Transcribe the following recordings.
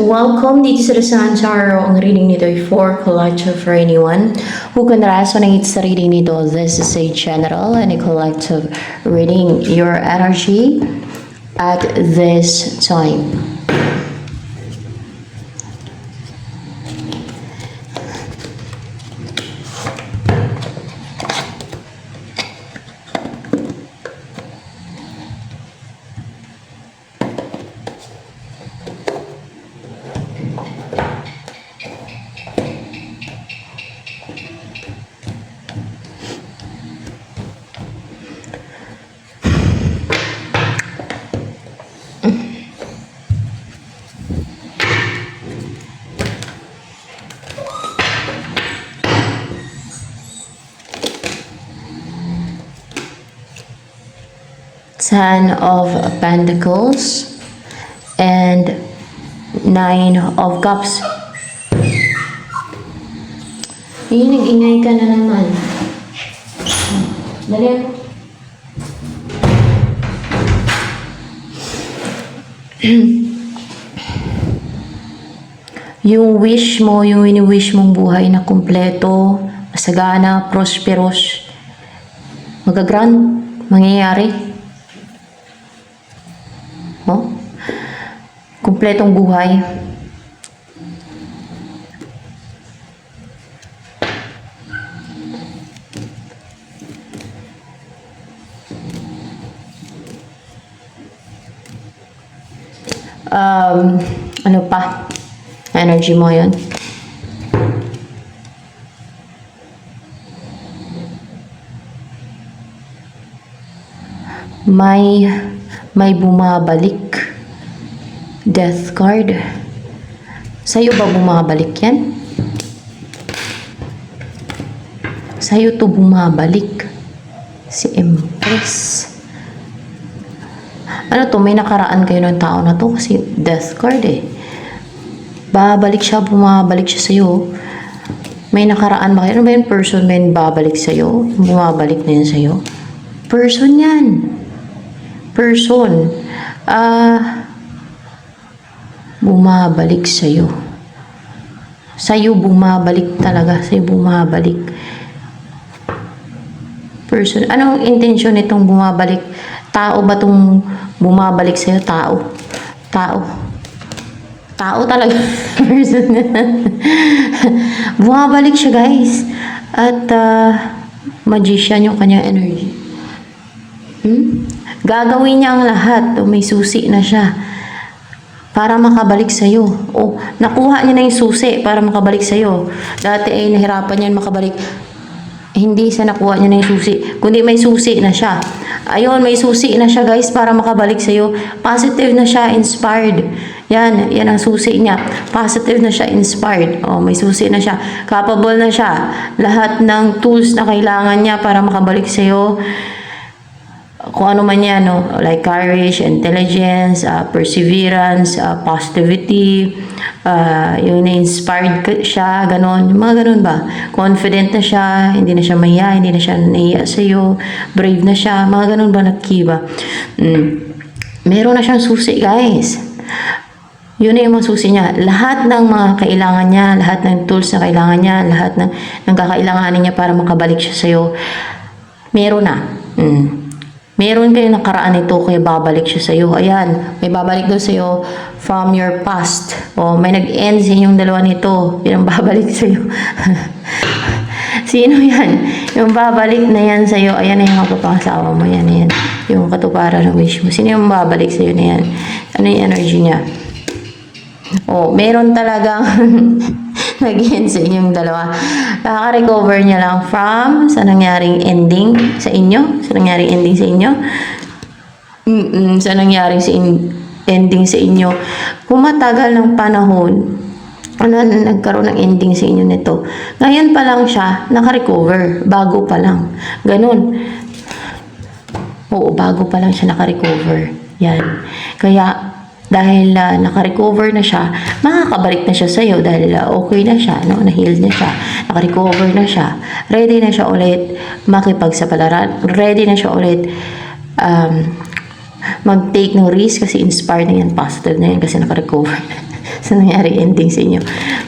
welcome dito sa Rasan sa araw. Ang reading nito ay for collective for anyone who can resonate sa reading nito. This is a general and a collective reading. Your energy at this time. Ten of Pentacles and Nine of Cups. Nag-ingay ka na naman. Dali ako. Yung wish mo, yung wini-wish mong buhay na kumpleto, masagana, prosperous, magagrant, mangyayari. Oh? Kumpletong buhay. Ano pa? Energy mo yun. May bumabalik. Death card. Sa'yo ba bumabalik yan? Sa'yo to bumabalik. Si Empress. Ano to? May nakaraan kayo ng tao na to kasi death card eh. Babalik siya, bumabalik siya sa'yo. May nakaraan ba kayo? Ano ba yung person ba yung babalik sa'yo? Bumabalik na yun sa'yo? Person yan. Person. Bumabalik sa'yo. Sa'yo bumabalik talaga. Sa'yo bumabalik. Person. Anong intention nitong bumabalik? Tao ba itong bumabalik sa'yo? Tao. Tao. Tao talaga. Person. Bumabalik siya, guys. At magician yung kanyang energy. Gagawin niya ang lahat. O may susi na siya para makabalik sa'yo. O nakuha niya na yung susi para makabalik sa'yo. Dati ay nahirapan niya makabalik. Hindi siya nakuha niya na yung susi. Kundi may susi na siya. Ayun, may susi na siya, guys, para makabalik sa'yo. Positive na siya, inspired. Yan ang susi niya. Positive na siya, inspired. O, may susi na siya. Capable na siya. Lahat ng tools na kailangan niya para makabalik sa'yo. Kung ano man yan, no? Like courage, intelligence, perseverance, positivity, yung na-inspired siya, ganon. Yung mga ganon ba? Confident na siya, hindi na siya mahiya, hindi na siya nahiya sa'yo, brave na siya, mga ganon ba nagkiba? Meron na siyang susi, guys. Yun na yung mga susi niya. Lahat ng mga kailangan niya, lahat ng tools na kailangan niya, lahat ng kakailanganin niya para makabalik siya sa'yo, meron na. Meron kayo nakaraan ito, kaya babalik siya sa'yo. Ayan, may babalik daw sa'yo from your past. O, may nag-end sa inyong dalawa nito. Yan ang babalik sa'yo. Sino yan? Yung babalik na yan sa'yo. Ayan na yung kapapangasawa mo. Yan. Yung katuparan ng wish mo. Sino yung babalik sa'yo na yan? Ano yung energy niya? O, meron talagang nag-end sa inyong dalawa. Nakaka-recover niya lang from sa nangyaring ending sa inyo. Sa nangyaring ending sa inyo. Sa nangyaring ending sa inyo. Kung matagal ng panahon, nagkaroon ng ending sa inyo nito. Ngayon pa lang siya naka-recover. Bago pa lang. Ganun. Oo, bago pa lang siya naka-recover. Yan. Kaya, dahil naka-recover na siya, makakabalik na siya sa'yo dahil okay na siya, no? Na-heal na siya, naka-recover na siya, ready na siya ulit makipagsapalaran, ready na siya ulit mag-take ng risk kasi inspired na yan, positive na yan kasi naka-recover. Sa nangyari ending sa inyo.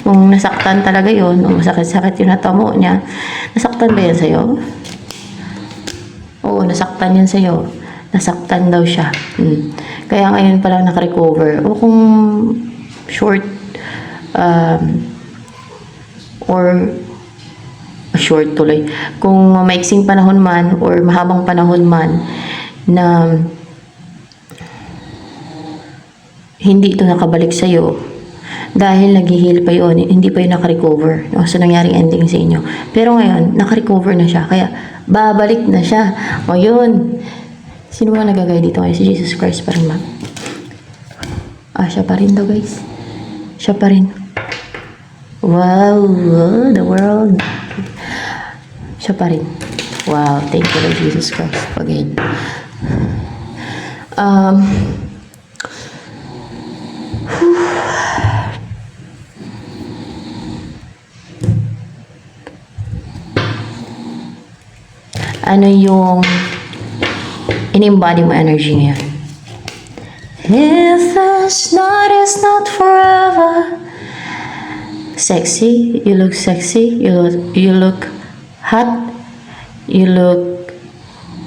Kung nasaktan talaga yun, o masakit-sakit yung natamo niya, nasaktan ba yan sa'yo? Oo, nasaktan yan sa'yo. Nasaktan daw siya. Kaya ngayon palang nakarecover. O kung short, or short tuloy. Kung maiksing panahon man or mahabang panahon man na hindi ito nakabalik sa'yo, dahil nag-heal pa yun, hindi pa yun nakarecover, no? So nangyaring ending sa inyo. Pero ngayon, nakarecover na siya, kaya babalik na siya. O yun, sino ba nagagay dito ngayon? Si Jesus Christ pa rin ba? Siya pa rin daw, guys. Siya pa rin. Wow, the world. Siya pa rin. Wow, thank you Lord Jesus Christ. Again. Ano yung in-embody mo energy ngayon? If this night is not forever. Sexy. You look sexy. You look hot. You look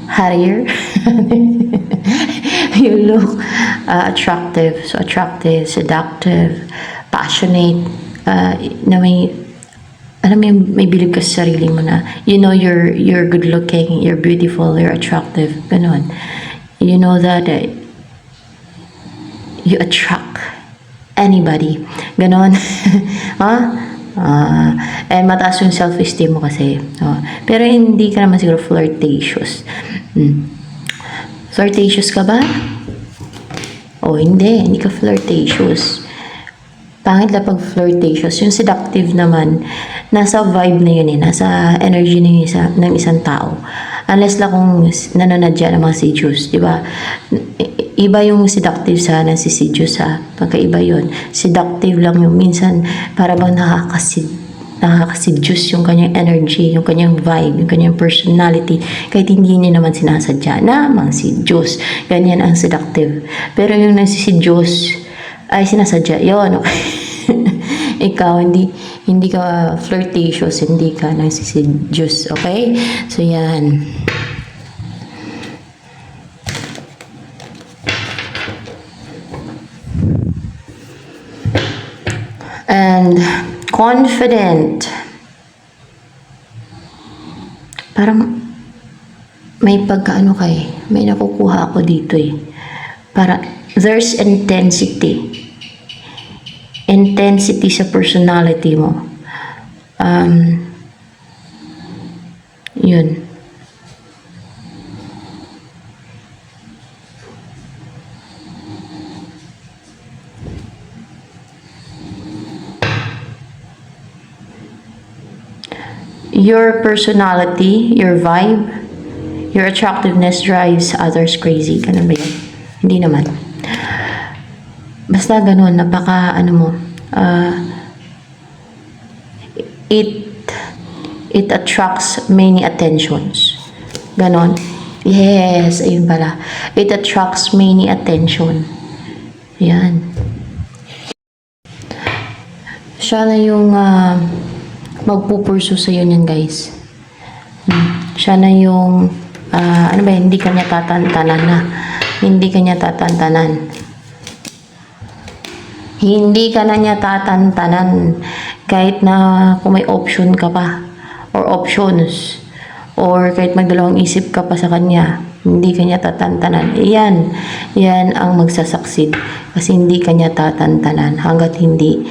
hottier. You look attractive. So attractive, seductive, passionate. Na alam mo yung may bilib ka sa sarili mo na, you know you're good looking, you're beautiful, you're attractive, ganon. You know that you attract anybody, ganon. And mataas yung self-esteem mo kasi. Pero hindi ka naman siguro flirtatious. Flirtatious ka ba? Hindi ka flirtatious. Pangit lang pag flirtatious. Yung seductive naman, nasa vibe na yun nasa energy na yun ng isang tao. Unless lang kung nananadya ng mga seduce, di ba? Iba yung seductive sa nasi-seduce ha. Pagkaiba yun. Seductive lang yung minsan para bang nakaka-seduce yung kanyang energy, yung kanyang vibe, yung kanyang personality. Kahit hindi niya naman sinasadya na mang seduce. Ganyan ang seductive. Pero yung nasi-seduce ay sinasadya yun. Okay? Ikaw, hindi ka flirtatious, hindi ka nasi-seduce. Okay? So, yan. And confident. Parang may pagkaano may nakukuha ako dito Para there's intensity. Intensity sa personality mo. Yun. Your personality, your vibe, your attractiveness drives others crazy. Ganun ba yun? Hindi naman. Basta ganun, napaka, it attracts many attentions. Ganon. Yes, ayun pala. It attracts many attention. Yan. Siya na yung magpupursu sa'yo niyan, guys. Siya na yung hindi kanya tatantanan na. Hindi kanya tatantanan. Hindi ka na niya tatantanan. Kahit na kung may option ka pa. Or options. Or kahit magdalawang isip ka pa sa kanya. Hindi ka niya tatantanan. Yan. Yan ang magsasucceed. Kasi hindi ka niya tatantanan. Hanggat hindi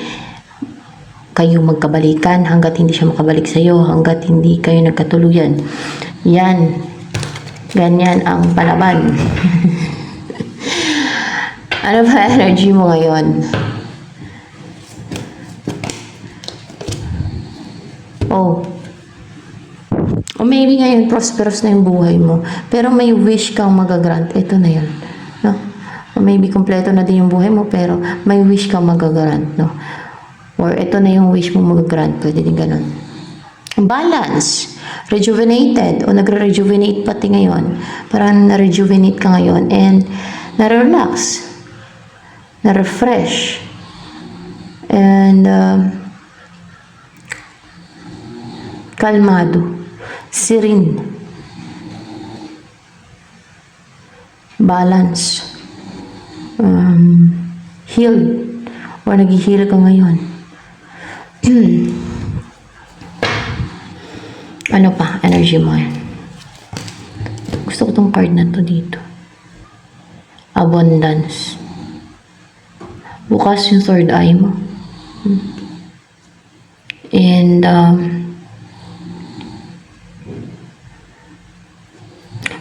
kayo magkabalikan, hanggat hindi siya makabalik sa'yo, hanggat hindi kayo nagkatuluyan. Yan. Ganyan ang palaban. Ano ba energy mo ngayon? O maybe ngayon prosperous na yung buhay mo, pero may wish kang magagrant. Ito na yun. No? O maybe kompleto na din yung buhay mo, pero may wish kang magagrant. No? Or ito na yung wish mo mag-grant. Pwede din ganun. Balance. Rejuvenated. O nagre-rejuvenate pati ngayon. Parang na-rejuvenate ka ngayon. And na-relax. Na-refresh. And kalmado, serene, balance, healed, or nag-heal ka ngayon. Ano pa? Energy mo yan. Gusto ko tong card na to dito. Abundance. Bukas yung third eye mo. And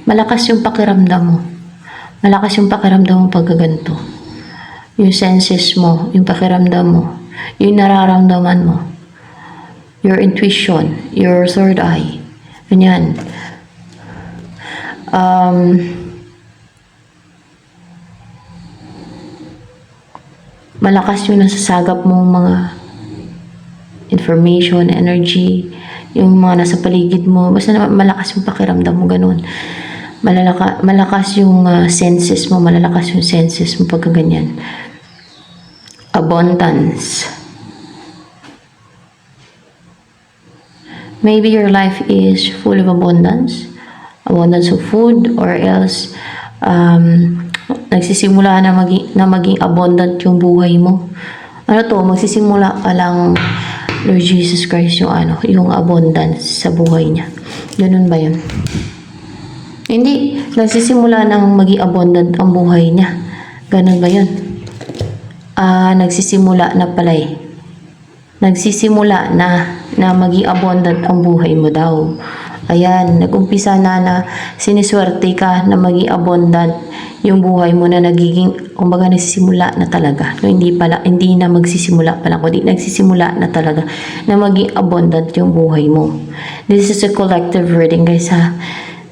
malakas yung pakiramdam mo. Malakas yung pakiramdam mo pagkaganto. Yung senses mo, yung pakiramdam mo, yung nararamdaman mo, your intuition, your third eye. Ganyan. Malakas yung nasasagap mong mga information, energy, yung mga nasa paligid mo. Basta malakas yung pakiramdam mo, ganun. Malakas yung senses mo, malalakas yung senses mo pagka ganyan. Abundance. Maybe your life is full of abundance. Abundance of food, or else nagsisimula na maging abundant yung buhay mo. Ano to? Magsisimula ka lang, Lord Jesus Christ, yung abundance sa buhay niya. Ganun ba yun? Hindi. Nagsisimula nang maging abundant ang buhay niya. Ganun ba yun? Nagsisimula na pala eh. Nagsisimula na maging abundant ang buhay mo daw. Ayan, nag-umpisa na siniswerte ka na maging abundant yung buhay mo, na nagiging, kumbaga nagsisimula na talaga. No, hindi na magsisimula pala, kundi nagsisimula na talaga na maging abundant yung buhay mo. This is a collective reading, guys, ha.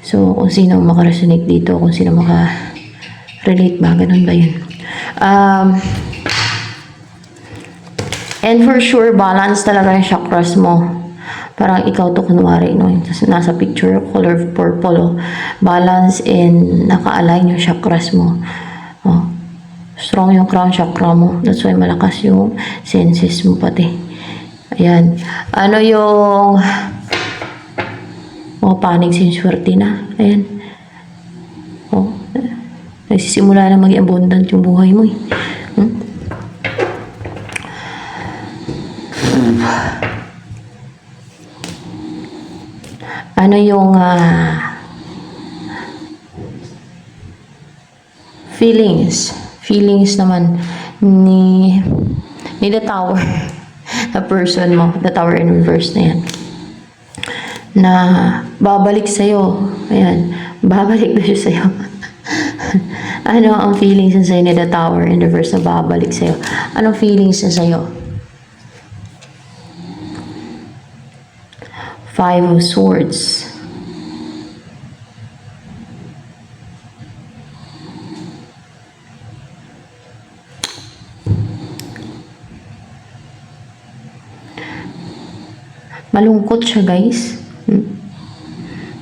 So, kung sino makaresonate dito, kung sino makarelate ba, ganun ba yun? And for sure, balance talaga yung chakras mo. Parang ikaw to kunwari, no? Nasa picture, color purple, oh. Balance and naka-align yung chakras mo. Oh. Strong yung crown chakra mo. That's why malakas yung senses mo pati. Ayan. Ano yung panig sinswerte na. Ayan. Oh. Nagsisimula na maging abundant yung buhay mo, eh. Ano yung feelings naman ni the tower na person mo, the tower in reverse na yan, na babalik sa'yo. Ayan, babalik na siya sa'yo. Ano ang feelings na sa'yo ni the tower in reverse na babalik sa'yo? Anong feelings na sa'yo? Five of Swords. Malungkot siya, guys.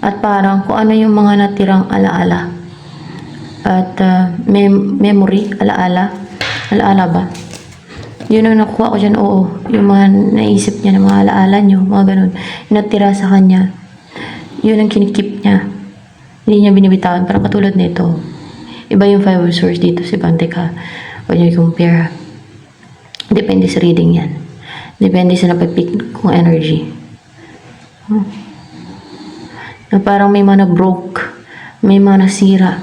At parang kung ano yung mga natirang alaala. At memory, alaala. Alaala ba? Yun ang nakuha ko dyan, oo. Yung mga naisip niya ng mga alaala niyo, mga ganun. Yung natira sa kanya. Yun ang kinikip niya. Hindi niya binibitawan. Parang katulad nito. Iba yung Five of Swords dito, si Banteka. Huwag niyo i-compare. Depende sa reading yan. Depende sa napipick kong energy. Na parang may mga na-broke. May mga nasira.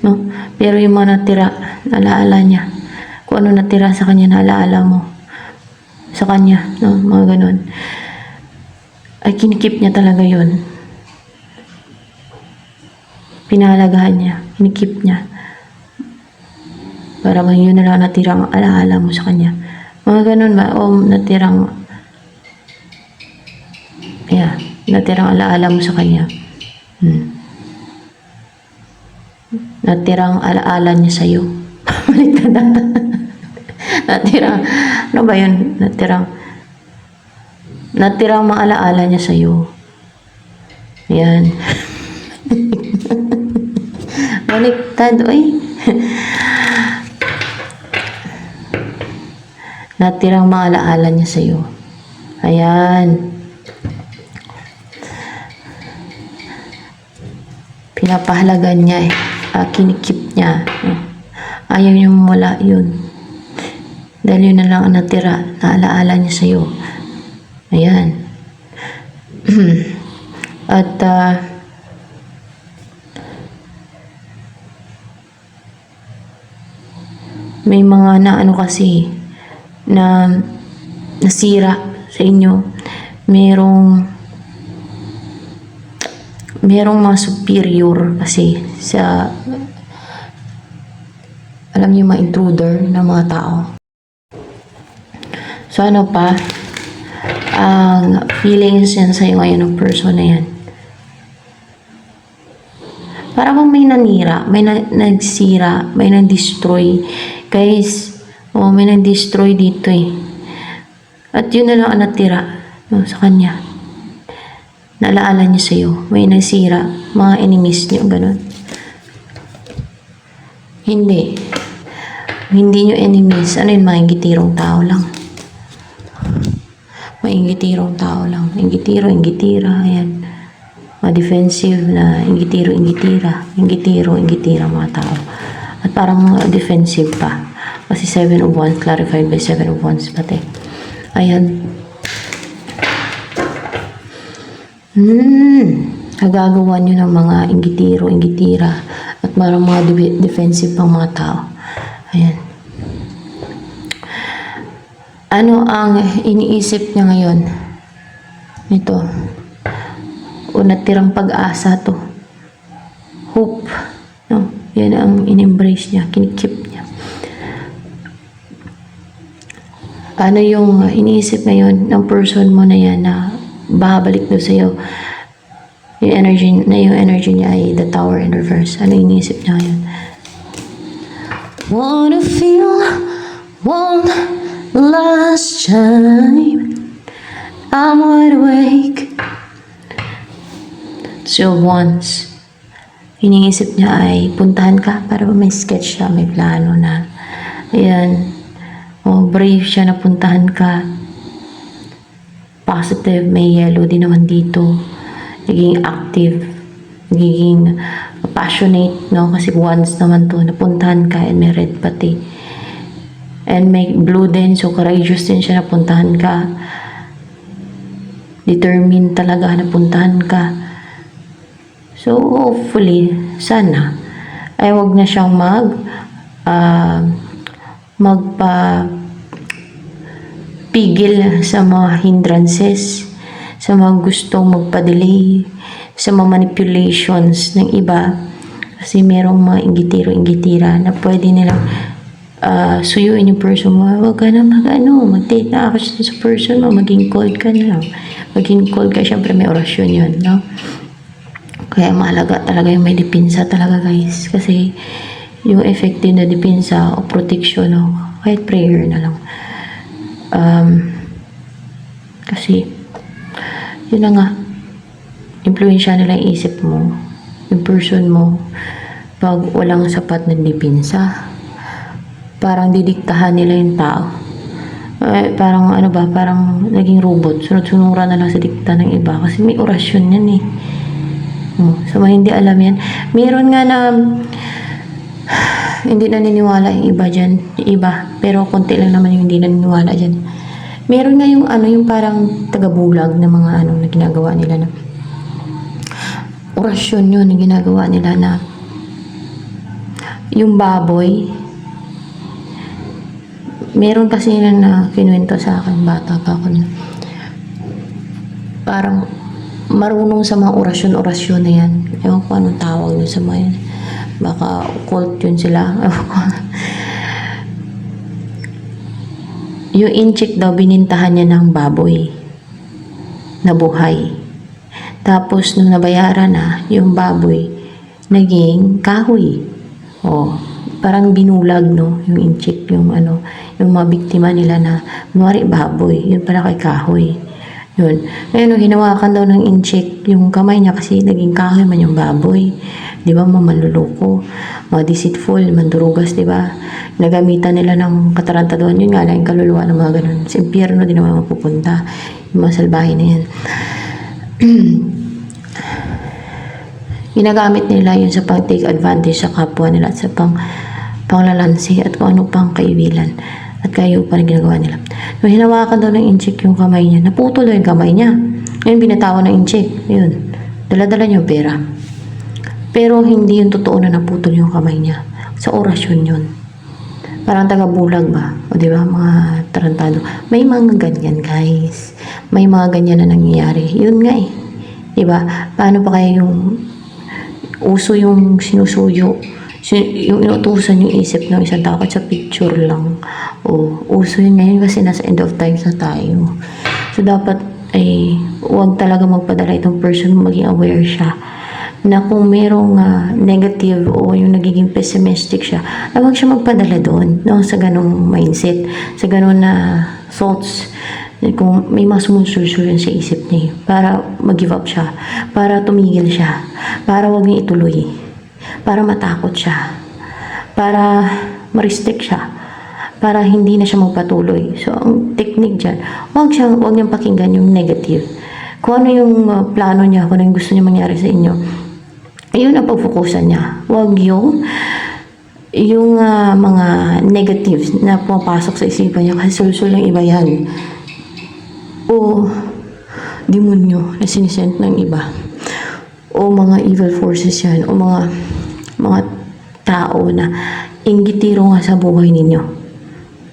No? Pero yung mga natira, alaala niya. Kung ano natira sa kanya, naalaala mo sa kanya, no? Mga ganun. Ay, kinikip niya talaga yun. Pinalagahan niya, kinikip niya. Para bang yun na lang natirang alaala mo sa kanya. Mga ganun ba? O natirang, natirang alaala mo sa kanya. Natirang alaala niya sa'yo. Baliktad na. Natirang, ano ba yun? Natirang maalaala niya sa'yo. Yan. Baliktad, oy. natirang mga alaala niya sa'yo. Ayan. Pinapahalagan niya kinikip niya. Ayaw niya mawala yun. Dahil yun na lang ang natira na alaala niya sa'yo. Ayan. At may mga na ano kasi na nasira sa inyo. Merong mga superior kasi sa alam niyo mga intruder na mga tao. So ano pa, ang feelings yan sa'yo ngayon ng person na yan. Para bang may nanira, may nagsira, may nag-destroy. Guys, may nag-destroy dito eh. At yun na lang ang natira sa kanya. Naalaala niya sa'yo, may nagsira, mga enemies niyo, ganun. Hindi niyo enemies, ano yun, mga ingitirong tao lang. Mga ingitirong tao lang. Ingitiro, ingitira, ayan. Mga defensive na ingitiro, ingitira mga tao. At parang defensive pa. Kasi 7 of Wands, clarified by 7 of Wands pati. Ayan. Nagagawa nyo ng mga ingitiro, ingitira. At parang mga defensive pang mga tao. Ayan. Ano ang iniisip niya ngayon? Ito. O natirang pag-asa to. Hope. No? Yan ang in-embrace niya, kinikip niya. Ano yung iniisip ngayon ng person mo na yan na babalik do sa'yo? Yung energy niya ay the Tower in reverse. Ano iniisip niya ngayon? Wanna feel one last time I'm wide awake. So once iniisip niya ay puntahan ka para may sketch siya, may plano na. Ayan. Brave siya na puntahan ka. Positive, may yellow din naman dito. Naging active. Naging passionate, no? Kasi once naman to, napuntahan ka and may red pati. And may blue din, so courageous din siya, napuntahan ka. Determined talaga, napuntahan ka. So, hopefully, sana, ay wag na siyang magpigil sa mga hindrances, sa mga gustong magpa-delay, sa mga manipulations ng iba. Kasi merong mga ingitiro-ingitira na pwede nilang suyuin yung person mo. Huwag ka na mag-date na ako sa person mo, maging cold ka na lang. Maging cold ka, syempre may orasyon yun, no? Kaya mahalaga talaga yung may dipinsa talaga, guys. Kasi yung effective na dipinsa o protection, no? Kahit prayer na lang. Kasi yun na nga, impluensya nila yung isip mo, yung person mo. Pag walang sapat na dipinsa, parang didiktahan nila yung tao. Parang parang naging robot. Sunod-sunuran na lang sa dikta ng iba. Kasi may orasyon yan eh. So, hindi alam yan. Meron nga na hindi naniniwala yung iba dyan. Yung iba. Pero konti lang naman yung hindi naniniwala dyan. Meron nga yung yung parang tagabulag na mga na ginagawa nila na orasyon yun na ginagawa nila na yung baboy. Meron kasi na kinuwento sa akin, bata pa ako na parang marunong sa mga orasyon-orasyon na yan. Ewan ko anong tawag nyo sa mga yan. Baka occult yun sila. Ewan ko. Yung inchik daw, binintahan niya ng baboy na buhay. Tapos, nung nabayaran na, yung baboy, naging kahoy. Parang binulag, no? Yung inchik, yung mga biktima nila na, kunwari baboy, yun pala kay kahoy. Yun. Ngayon, nung hinawakan daw ng incheck yung kamay niya kasi naging kahoy man yung baboy. Di ba, mga manluloko, mga deceitful, mandurugas, di ba? Nagamitan nila ng katarantaduhan. Yun nga lang, yung kaluluwa ng mga ganun. Sa impyerno din naman mapupunta. Yung mga salbahe na yan. Ginagamit nila yun sa pang-take advantage sa kapwa nila at sa panglalansi at kung ano pang kaibilan. At kayo pa rin ginagawa nila. Nung hinawakan daw ng incheck yung kamay niya, naputol daw yung kamay niya. Ngayon, binatawan ng incheck. Yun. Dala-dala niya yung pera. Pero hindi yung totoo na naputol yung kamay niya. Sa orasyon yun. Parang taga-bulag ba? O diba, mga tarantado. May mga ganyan, guys. May mga ganyan na nangyayari. Yun nga eh. Diba? Paano pa kaya yung uso yung sinusuyo? Yung inutusan yung isip ng isang tao sa picture lang. O, uso yun ngayon kasi nasa end of times na tayo. So, dapat ay huwag talaga magpadala itong person, maging aware siya na kung merong negative o yung nagiging pessimistic siya, na huwag siya magpadala doon, no? Sa ganong mindset, sa ganon na thoughts, kung may mga sumusulsul sa isip niya, para mag-give up siya, para tumigil siya, para huwag niya ituloy, para matakot siya, para ma-restrict siya, para hindi na siya magpatuloy. So, ang technique dyan, huwag niyang pakinggan yung negative. Kung ano yung plano niya, kung ano yung gusto niya mangyari sa inyo, ayun ang pagfokusan niya. Huwag yung mga negatives na pumapasok sa isipan niya kasi sulsul ng iba yan. O demonyo na sinisent ng iba. O mga evil forces yan. O mga tao na inggitiro nga sa buhay ninyo.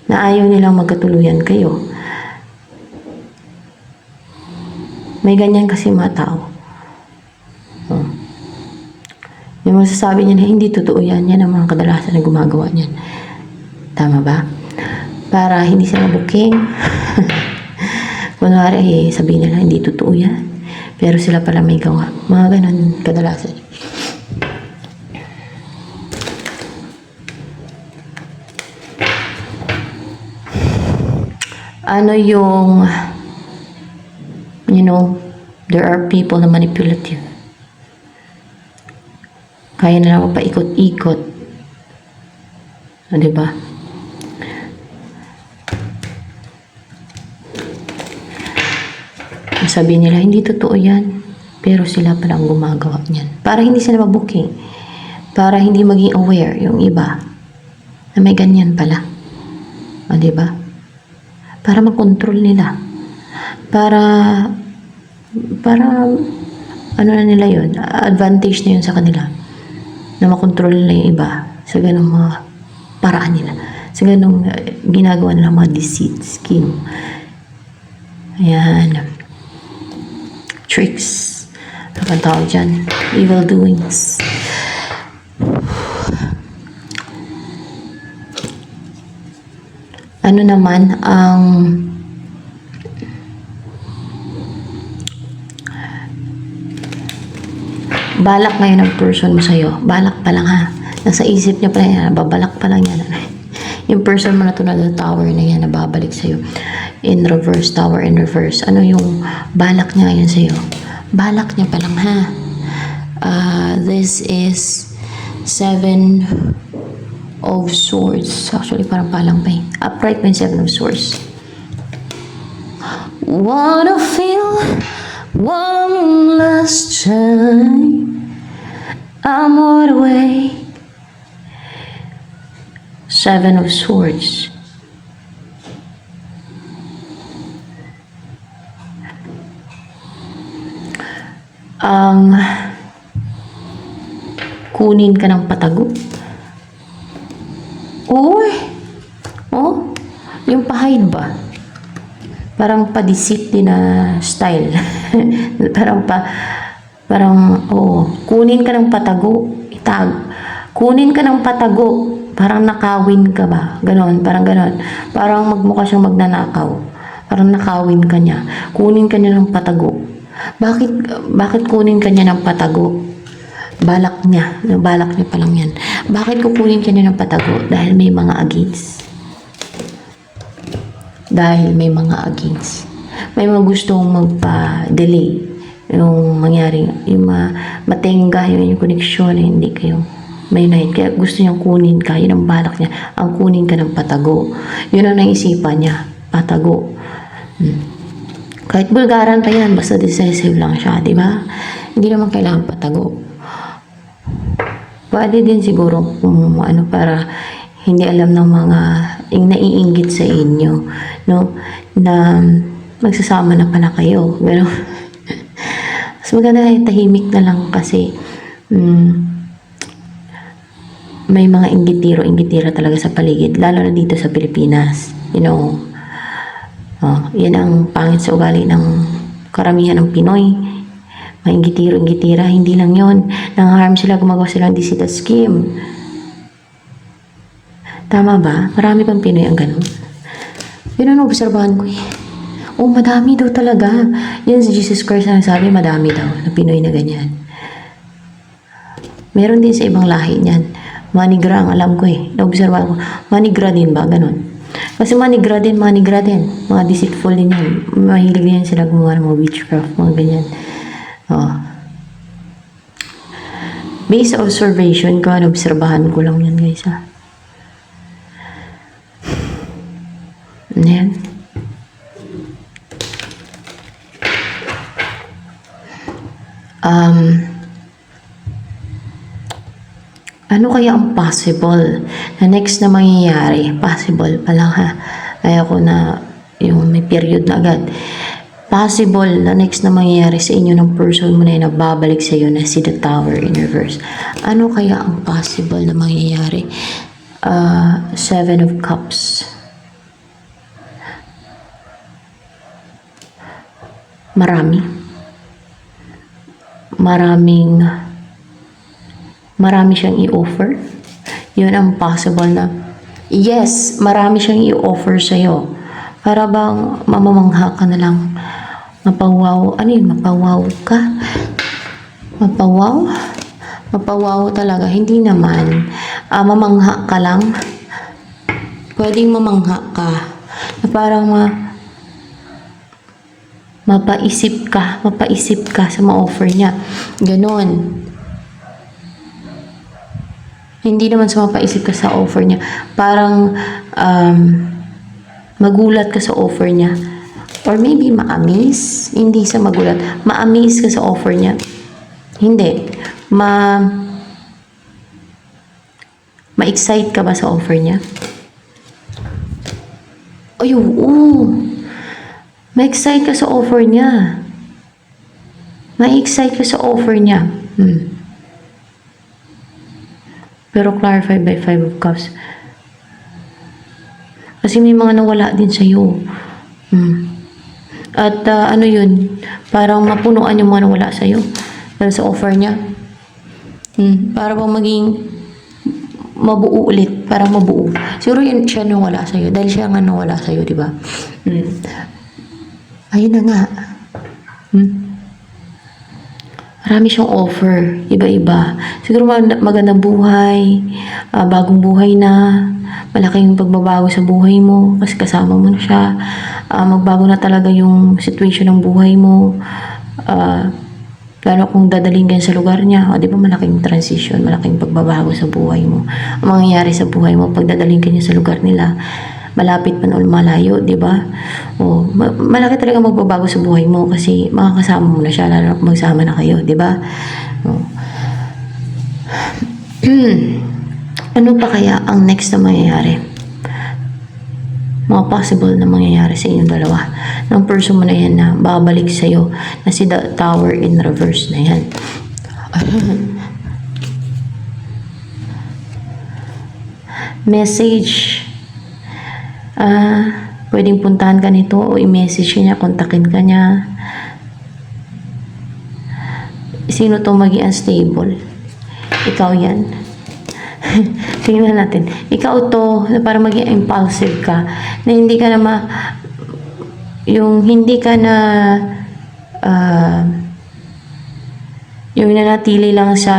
Na ayaw nilang magkatuluyan kayo. May ganyan kasi mga tao. Yung masasabi niya na hindi totoo yan, yan ang mga kadalasan na gumagawa niyan. Tama ba? Para hindi sila booking. Kunwari, sabihin nila hindi totoo yan. Pero sila pala may gawa. Mga ganun kadalasan. Ano yung, there are people na manipulative. Kaya na lang paikot-ikot. O, diba? Sabihin nila, hindi totoo yan. Pero sila palang gumagawa niyan. Para hindi sila mabooking. Para hindi maging aware yung iba na may ganyan pala. O, diba? Para makontrol nila. Para ano na nila yun, advantage na yun sa kanila. Na makontrol nila yung iba sa ganong mga paraan nila. Sa ganong ginagawa nila mga deceit, scheme. Ayan. Tricks. Ano tawag dyan? Evil doings. Ano naman ang balak ngayon ng person mo sa'yo. Balak pa lang ha. Nasa isip niya pa yan. Babalak pa lang yan. Yung person mo na to na the tower na yan, nababalik sa'yo. In reverse, tower in reverse. Ano yung balak niya ngayon sa'yo? Balak niya pa lang ha. This is 7 of swords. Actually, parang palang pa eh. Upright pa yung 7 of swords. Wanna feel one last time. I'm all the way. 7 of swords. Kunin ka ng patago. Uy! Oh, yung pa-hide ba? Parang pa-deceit din na style. Kunin ka ng patago, kunin ka ng patago, parang nakawin ka ba? Ganon, parang ganon. Parang magmukha siyang magnanakaw. Parang nakawin ka niya. Kunin ka niya ng patago. Bakit kunin ka niya ng patago? Balak niya pa lang yan. Bakit kukunin ka niya ng patago? Dahil may mga against. may mga gustong magpa-delay yung mangyari, yung matenga yung koneksyon, hindi kayo may unite. Kaya gusto niyang kunin ka, yun ang balak niya, ang kunin ka ng patago. Yun ang naisipan niya, patago. Kahit bulgaran pa yan, basta decisive lang siya, di ba? Hindi naman kailangan patago. Pwede din siguro kung ano, para hindi alam ng mga yung naiinggit sa inyo, no? Na magsasama na pala kayo. Pero mas maganda ay tahimik na lang kasi may mga inggitira talaga sa paligid, lalo na dito sa Pilipinas. You know, yan ang pangit sa ugali ng karamihan ng Pinoy. Mga inggitira, hindi lang yon. Nang-harm sila, gumagawa sila ng deceit scheme. Tama ba? Marami pang Pinoy ang ganun. Yun ang obserbahan ko eh. Oh, madami daw talaga. Yan si Jesus Christ ang sabi, madami daw na Pinoy na ganyan. Meron din sa ibang lahi niyan. Manigra ang alam ko eh. Naobserbahan ko. Manigra din ba? Ganun. Kasi manigra din. Mga deceitful din yan. Mahilig din sila gumawa ng mga witchcraft, mga ganyan. Based observation ko, obserbahan ko lang yan guys ha. Ayan. Ano kaya ang possible na next na mangyayari? Possible pa lang ha. Ayoko na yung may period na agad. Possible na next na mangyayari sa inyo ng person mo na yun na babalik sa iyo na si the Tower in reverse. Ano kaya ang possible na mangyayari? Seven of Cups. Marami siyang i-offer. Yun ang possible na yes, marami siyang i-offer sa'yo. Para bang mamamangha ka na lang. Mapawaw. Ano yun? Mapawaw ka? Mapawaw? Mapawaw talaga. Hindi naman. Mamangha ka lang. Pwedeng mamangha ka. Na parang mapaisip ka sa ma-offer niya. Ganon. Hindi naman sa mapaisip ka sa offer niya. Parang magulat ka sa offer niya. Or maybe ma-amaze. Hindi sa magulat. Ma-amaze ka sa offer niya. Hindi. Ma-excite ka ba sa offer niya? Ay, oo. Ma-excite ka sa offer niya. Ma-excite ka sa offer niya. Pero clarified by Five of Cups. Kasi may mga nawala din sa'yo. At ano yun, parang mapunuan yung mga nawala sa'yo. Dahil sa offer niya. Para bang maging mabuo ulit. Parang mabuo. Siguro yun siya nawala sa'yo. Dahil siya nga nawala sa'yo, di ba? Ayun na nga. Marami siyang offer, iba-iba. Siguro magandang buhay, bagong buhay na, malaking pagbabago sa buhay mo, kasi kasama mo na siya. Magbago na talaga yung situation ng buhay mo. Lalo kung dadaling ka sa lugar niya, di ba malaking transition, malaking pagbabago sa buhay mo. Ang mangyayari sa buhay mo, pag dadaling ka niya sa lugar nila, malapit man o malayo, di ba? Malaki talaga magbabago sa buhay mo kasi makakasama mo na siya, lalo kung magsama na kayo, di ba? Ano pa kaya ang next na mangyayari? Mga possible na mangyayari sa inyong dalawa. Ng person mo na yan na babalik sa'yo na si the Tower in reverse na yan. Message. Pwedeng puntahan ka nito o i-message niya, kontakin ka niya. Sino to maging unstable? Ikaw yan. Tingnan natin. Ikaw to, na para maging impulsive ka, na hindi ka na yung nanatili lang sa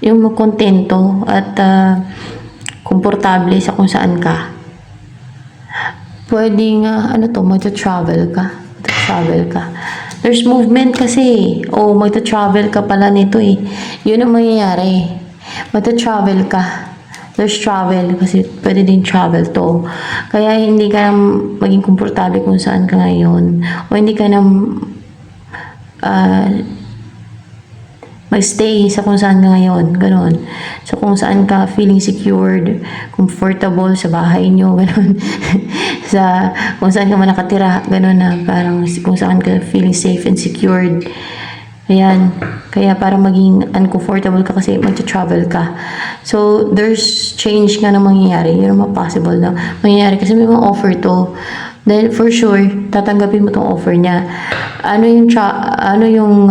yung kontento at komportable sa kung saan ka. pwedeng, ano to, magta-travel ka. Magta-travel ka. There's movement kasi. O, magta-travel ka pala nito eh. Yun ang mangyayari. Magta-travel ka. There's travel kasi pwede din travel to. Kaya hindi ka na maging komportable kung saan ka ngayon. O hindi ka na magstay sa kung saan ka ngayon. Ganon. So kung saan ka feeling secured, comfortable sa bahay nyo, ganon. Sa kung saan ka man nakatira, ganon na. Parang kung saan ka feeling safe and secured. Ayan. Kaya para maging uncomfortable ka kasi magta-travel ka. So, there's change nga na mangyayari. Yun ang possible na mangyayari kasi may mga offer to. Then, for sure, tatanggapin mo tong offer niya. Ano yung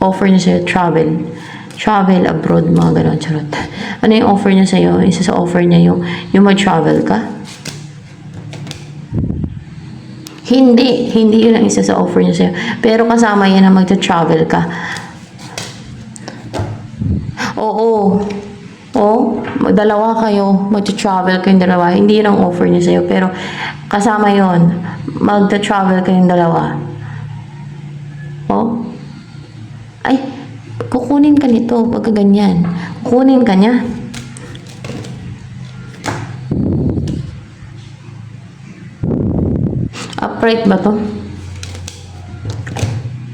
offer niya sa'yo? Travel abroad, mga gano'n, charot. Ano yung offer niya sa'yo? Isa sa offer niya yung mag-travel ka? Hindi yun ang isa sa offer niya sa'yo. Pero kasama yan na magta-travel ka. Oo. Dalawa kayo, magta-travel kayong dalawa. Hindi yun ang offer niya sa'yo. Pero kasama yun, magta-travel kayong dalawa. Oh? Ay, kukunin ka nito pagka ganyan. Kukunin ka niya. Upright ba to?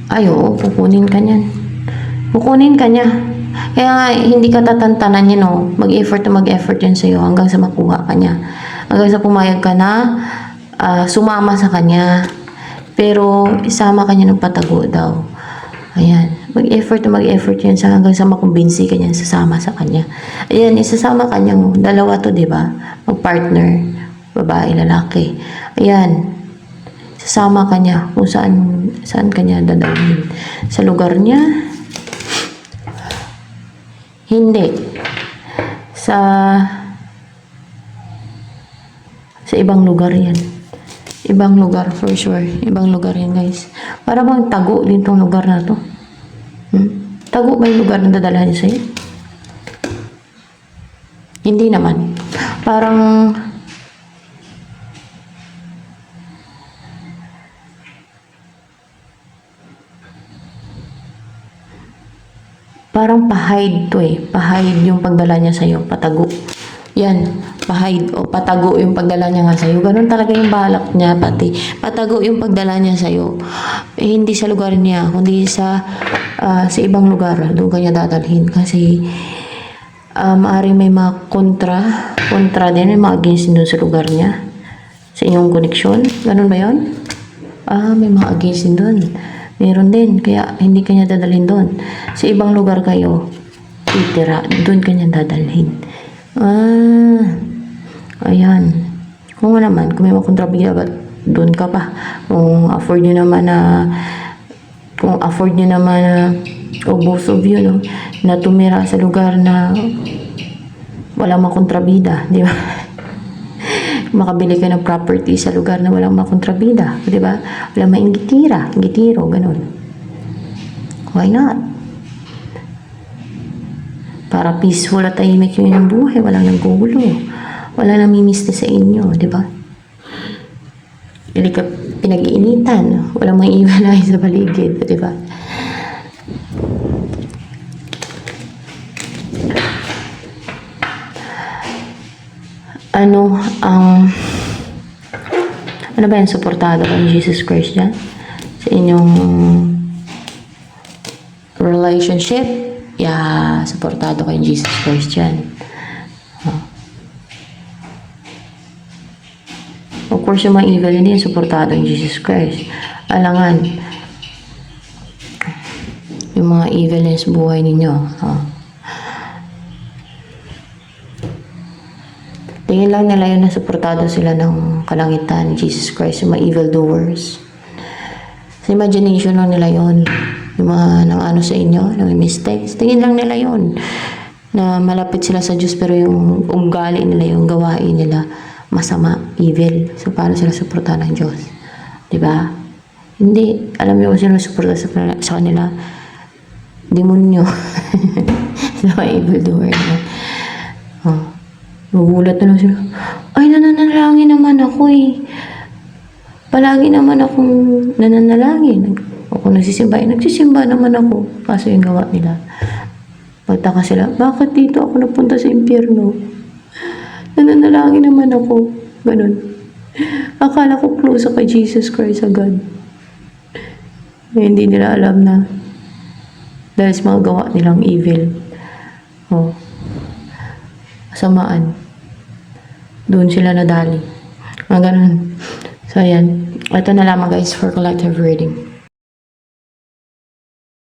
Ay, oo, kukunin ka niyan. Kukunin ka niya. Kaya nga, hindi ka tatantanan niya, no? Mag-effort yan sa'yo hanggang sa makuha ka niya. Hanggang sa pumayag ka na sumama sa kanya. Pero, isama ka niya ng patago daw. Ayan. Mag-effort yan hanggang sa makumbinsi ka niya sasama sa kanya. Ayan, isasama ka niya. Dalawa to, di ba? Mag-partner. Babae, lalaki. Ayan. Sasama ka niya kung saan ka niya dadalhin. Sa lugar niya? Hindi. Sa ibang lugar yan. Ibang lugar for sure. Ibang lugar yan, guys. Para bang tago din tong lugar na to? Tago ba yung lugar na dadalhan niya sa'yo? Hindi naman. Parang pa-hide to eh. Pa-hide yung pagdala niya sa'yo. Patago. Yan. Pa-hide o patago yung pagdala niya nga sa'yo. Ganun talaga yung balak niya pati. Patago yung pagdala niya sa'yo. Eh, hindi sa lugar niya, kundi sa ibang lugar. Doon kanya dadalhin. Kasi maaaring may mga kontra din. May mga against doon sa lugar niya. Sa inyong koneksyon. Ganun ba yun? May mga against din doon. Meron din, kaya hindi kanya dadalhin doon. Sa ibang lugar kayo, titira, doon kanya dadalhin. Ayan. Kung naman, kung may mga kontrabida, doon ka pa. Kung afford nyo naman o both of you, no, na tumira sa lugar na walang mga kontrabida, di ba? Makabili ka ng property sa lugar na walang makontrabida, di ba? Walang gitiro, ganun. Why not? Para peaceful at tahimik yung inyong buhay, walang nanggugulo, walang namimiste sa inyo, di ba? Hindi ka pinag-iinitan, walang mga iwalay sa paligid, di ba? Ano ba yan? Suportado ka ni Jesus Christ dyan? Sa inyong relationship? Yeah, suportado ka ni Jesus Christ dyan. Of course, yung mga evil, hindi yung suportado ni Jesus Christ. Alangan, yung mga evilness buhay ninyo. Tingin lang nila yun na suportado sila ng kalangitan, Jesus Christ, yung mga evildoers. Sa imagination lang nila yun. Yung mga nang ano sa inyo, nang mistakes. Tingin lang nila yun. Na malapit sila sa Diyos pero yung ugali nila, yung gawain nila, masama, evil. So, paano sila suportahan ng Diyos? Diba? Hindi. Alam niyo kung sino suporta sa kanila? Demonyo. Sa mga evildoer. Magulat na lang sila. Ay, nananalangin naman ako eh. Palagi naman akong nananalangin. Ako nagsisimba. Nagsisimba naman ako. Kaso yung gawa nila. Pagtaka sila, bakit dito ako napunta sa impyerno? Nananalangin naman ako. Ganun. Akala ko close ako kay Jesus Christ sa God. Hindi nila alam na dahil sa mga gawa nilang evil. Oh. Kasamaan. Doon sila nadali. Mga ganun. So, ayan. Ito na lamang guys for collective reading.